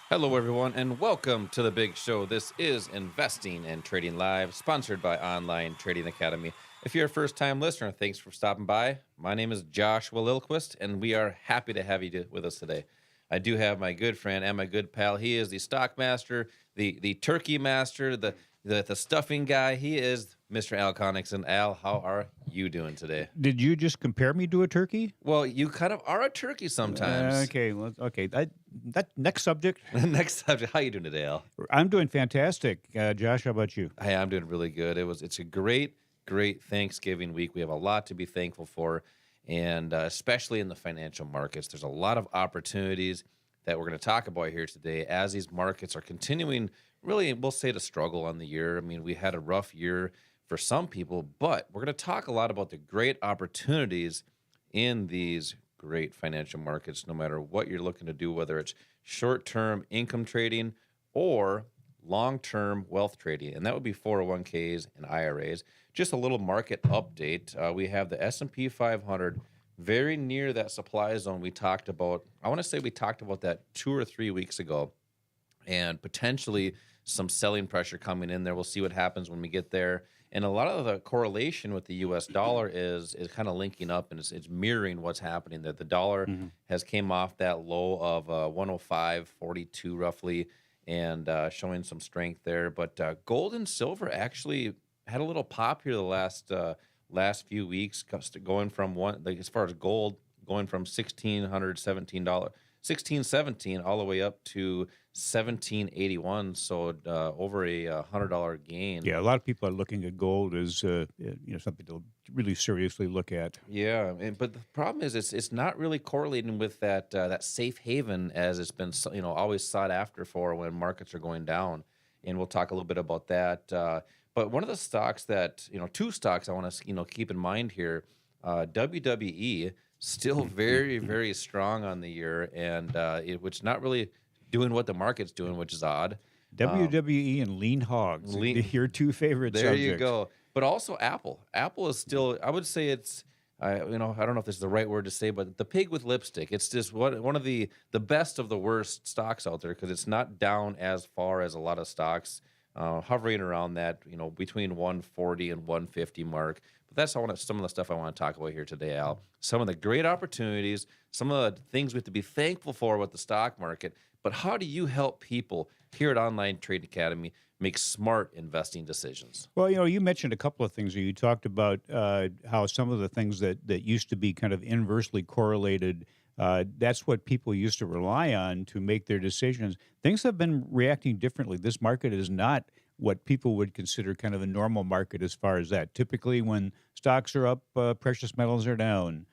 Hello, everyone, and welcome to the big show. This is Investing and Trading Live, sponsored by Online Trading Academy. If you're a first time listener, thanks for stopping by. My name is Joshua Lilquist, and we are happy to have you with us today. I do have my good friend and my good pal. He is the stock master, the turkey master, the stuffing guy. He is Mr. Al Connickson. Al, how are you doing today? Did you just compare me to a turkey? Well, you kind of are a turkey sometimes. Okay, well, okay. That next subject. Next subject, how you doing today, Al? I'm doing fantastic. Josh, how about you? Hey, I'm doing really good. It's a great Thanksgiving week. We have a lot to be thankful for, and especially in the financial markets, there's a lot of opportunities that we're going to talk about here today as these markets are continuing. Really, we'll say to struggle on the year. I mean, we had a rough year for some people, but we're going to talk a lot about the great opportunities in these great financial markets, no matter what you're looking to do, whether it's short-term income trading or long-term wealth trading, and that would be 401ks and IRAs. Just a little market update. We have the S&P 500 very near that supply zone we talked about. I want to say we talked about that 2 or 3 weeks ago, and potentially some selling pressure coming in there. We'll see what happens when we get there. And a lot of the correlation with the U.S. dollar is kind of linking up, and it's mirroring what's happening. That the dollar has came off that low of 105.42 roughly, and showing some strength there. But gold and silver actually had a little pop here the last few weeks, going from one, like, as far as gold, going from $1,617, 1617 all the way up to 1781. So over a $100 gain. Yeah, a lot of people are looking at gold as something to really seriously look at. Yeah, but the problem is it's not really correlating with that safe haven as it's been always sought after for when markets are going down, and we'll talk a little bit about that. But one of the stocks that two stocks I want to keep in mind here, WWE still very strong on the year, and which not really doing what the market's doing, which is odd. WWE and lean hogs, your two favorite There subjects. you go. But also Apple. Apple is still, I would say it's, I don't know if this is the right word to say, but the pig with lipstick. It's just one of the best of the worst stocks out there, because it's not down as far as a lot of stocks, hovering around that, between 140 and 150 mark. But that's some of the stuff I want to talk about here today, Al. Some of the great opportunities, some of the things we have to be thankful for with the stock market. But how do you help people here at Online Trade Academy make smart investing decisions? Well, you mentioned a couple of things. You talked about how some of the things that used to be kind of inversely correlated, that's what people used to rely on to make their decisions. Things have been reacting differently. This market is not what people would consider kind of a normal market as far as that. Typically, when stocks are up, precious metals are down.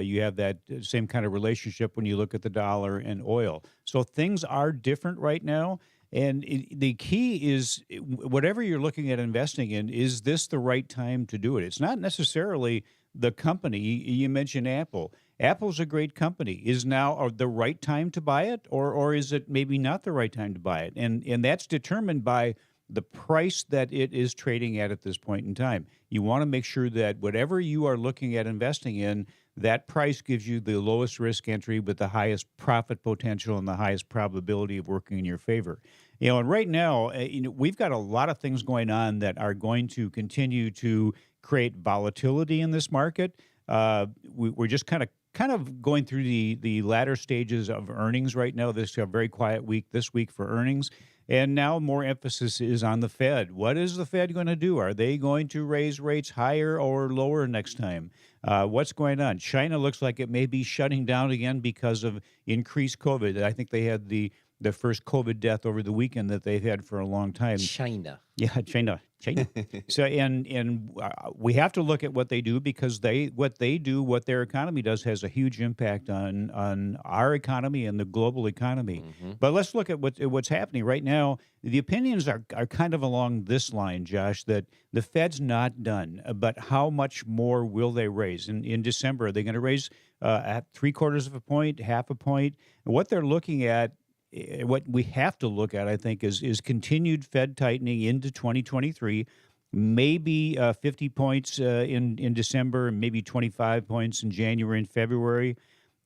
You have that same kind of relationship when you look at the dollar and oil. So things are different right now. And the key is whatever you're looking at investing in, is this the right time to do it? It's not necessarily the company. You mentioned Apple. Apple's a great company. Is now the right time to buy it, or is it maybe not the right time to buy it? And that's determined by the price that it is trading at this point in time. You want to make sure that whatever you are looking at investing in, that price gives you the lowest risk entry with the highest profit potential and the highest probability of working in your favor. And right now, we've got a lot of things going on that are going to continue to create volatility in this market. We're just kind of going through the latter stages of earnings right now. This is a very quiet week this week for earnings. And now more emphasis is on the Fed. What is the Fed going to do? Are they going to raise rates higher or lower next time? What's going on? China looks like it may be shutting down again because of increased COVID. I think they had the first COVID death over the weekend that they've had for a long time. China. Yeah, China. So we have to look at what they do, because what their economy does has a huge impact on our economy and the global economy. But let's look at what's happening right now. The opinions are kind of along this line, Josh, that the Fed's not done, but how much more will they raise? In December, are they going to raise at 3/4 of a point, half a point? And what they're looking at, what we have to look at, I think, is continued Fed tightening into 2023, maybe 50 points in December, and maybe 25 points in January and February.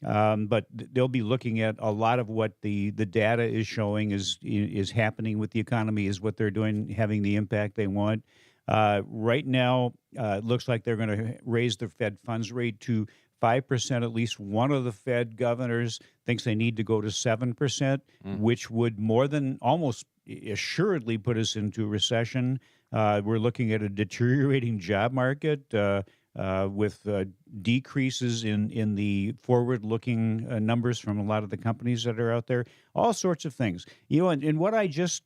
But they'll be looking at a lot of what the data is showing is happening with the economy, is what they're doing, having the impact they want. Right now, it looks like they're going to raise the Fed funds rate to 5%. At least one of the Fed governors thinks they need to go to 7%, Mm. which would more than almost assuredly put us into recession. We're looking at a deteriorating job market. With decreases in the forward-looking numbers from a lot of the companies that are out there, all sorts of things. And what I just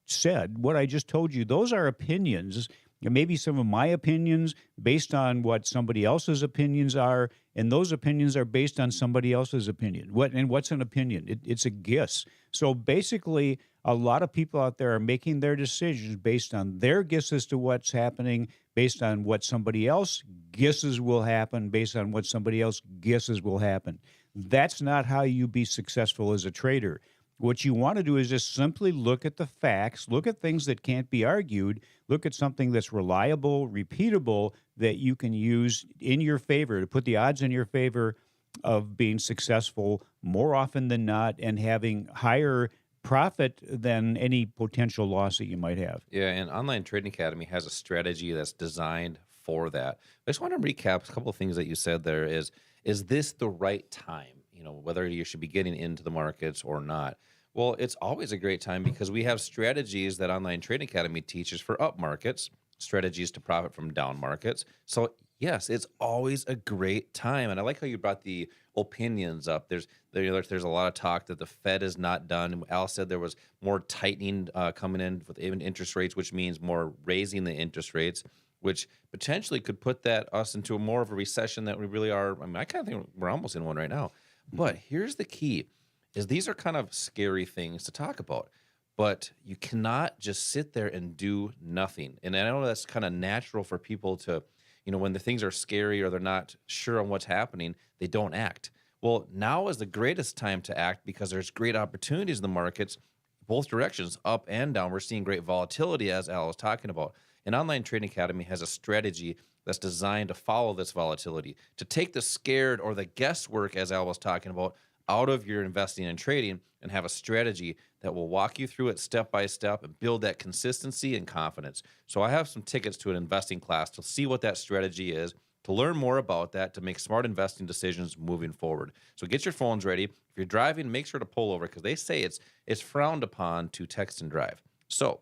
said, what I just told you, those are opinions. And maybe some of my opinions based on what somebody else's opinions are, and those opinions are based on somebody else's opinion. What's an opinion? It's a guess. So basically, a lot of people out there are making their decisions based on their guess as to what's happening, based on what somebody else guesses will happen, based on what somebody else guesses will happen. That's not how you be successful as a trader. What you want to do is just simply look at the facts, look at things that can't be argued, look at something that's reliable, repeatable, that you can use in your favor to put the odds in your favor of being successful more often than not and having higher profit than any potential loss that you might have. Yeah, and Online Trading Academy has a strategy that's designed for that. I just want to recap a couple of things that you said there. Is this the right time? Whether you should be getting into the markets or not. Well, it's always a great time because we have strategies that Online Trading Academy teaches for up markets, strategies to profit from down markets. So yes, it's always a great time. And I like how you brought the opinions up. There's a lot of talk that the Fed is not done. Al said there was more tightening coming in with even interest rates, which means more raising the interest rates, which potentially could put us into more of a recession that we really are. I mean, I kind of think we're almost in one right now. But here's the key, is these are kind of scary things to talk about. But you cannot just sit there and do nothing. And I know that's kind of natural for people to, when the things are scary or they're not sure on what's happening, they don't act. Well, now is the greatest time to act because there's great opportunities in the markets, both directions, up and down. We're seeing great volatility, as Al was talking about. And Online Trading Academy has a strategy that's designed to follow this volatility, to take the scared or the guesswork, as Al was talking about, out of your investing and trading and have a strategy that will walk you through it step by step and build that consistency and confidence. So I have some tickets to an investing class to see what that strategy is, to learn more about that, to make smart investing decisions moving forward. So get your phones ready. If you're driving, make sure to pull over because they say it's frowned upon to text and drive. So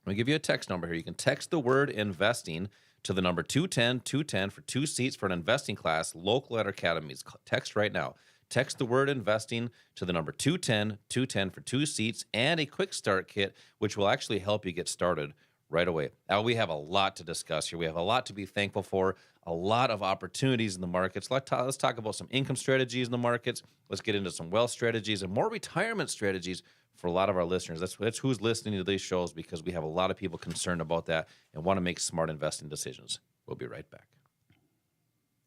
I'm going to give you a text number here. You can text the word investing to the number 210-210 for 2 seats for an investing class local at our academies. Text right now. Text the word investing to the number 210-210 for 2 seats and a quick start kit, which will actually help you get started right away. Now, we have a lot to discuss here. We have a lot to be thankful for, a lot of opportunities in the markets. Let's talk about some income strategies in the markets. Let's get into some wealth strategies and more retirement strategies for a lot of our listeners. That's who's listening to these shows because we have a lot of people concerned about that and want to make smart investing decisions. We'll be right back.